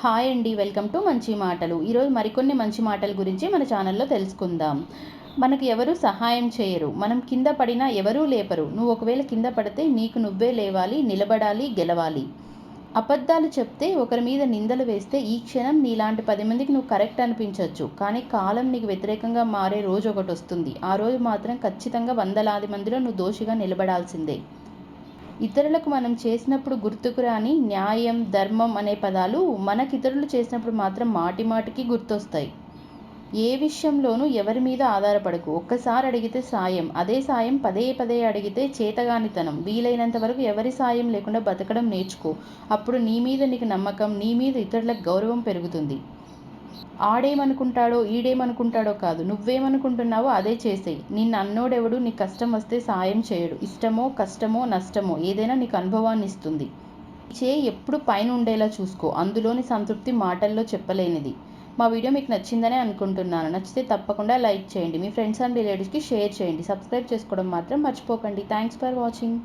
Hi అండి, welcome to మంచి మాటలు. ఈరోజు మరికొన్ని మంచి మాటల గురించి మన ఛానల్లో తెలుసుకుందాం. మనకు ఎవరు సహాయం చేయరు, మనం కింద పడినా ఎవరూ లేపరు. నువ్వు ఒకవేళ కింద పడితే నీకు నువ్వే లేవాలి, నిలబడాలి, గెలవాలి. అబద్ధాలు చెప్తే, ఒకరి మీద నిందలు వేస్తే ఈ క్షణం నీలాంటి 10 మందికి నువ్వు కరెక్ట్ అనిపించవచ్చు. కానీ కాలం నీకు వ్యతిరేకంగా మారే రోజు ఒకటి వస్తుంది. ఆ రోజు మాత్రం ఖచ్చితంగా వందలాది మందిలో నువ్వు దోషిగా నిలబడాల్సిందే. ఇతరులకు మనం చేసినప్పుడు గుర్తుకు రాని న్యాయం, ధర్మం అనే పదాలు మనకితరులు చేసినప్పుడు మాత్రం మాటిమాటికి గుర్తొస్తాయి. ఏ విషయంలోనూ ఎవరి మీద ఆధారపడకు. ఒక్కసారి అడిగితే సాయం, అదే సాయం పదే పదే అడిగితే చేతగానితనం. వీలైనంత వరకు ఎవరి సాయం లేకుండా బతకడం నేర్చుకో. అప్పుడు నీ మీద నీకు నమ్మకం, నీ మీద ఇతరులకు గౌరవం పెరుగుతుంది. ఆడేమనుకుంటాడో ఈడేమనుకుంటాడో కాదు, నువ్వేమనుకుంటున్నావో అదే చేసేయి. నిన్ను అన్నోడెవడు నీ కష్టం వస్తే సాయం చేయడు. ఇష్టమో కష్టమో నష్టమో ఏదైనా నీకు అనుభవాన్ని ఇస్తుంది. నీ చేయి ఎప్పుడు పైన ఉండేలా చూసుకో. అందులోని సంతృప్తి మాటల్లో చెప్పలేనిది. మా వీడియో మీకు నచ్చిందనే అనుకుంటున్నాను. నచ్చితే తప్పకుండా లైక్ చేయండి, మీ ఫ్రెండ్స్ అండ్ రిలేటివ్స్కి షేర్ చేయండి. సబ్స్క్రైబ్ చేసుకోవడం మాత్రం మర్చిపోకండి. Thanks for watching.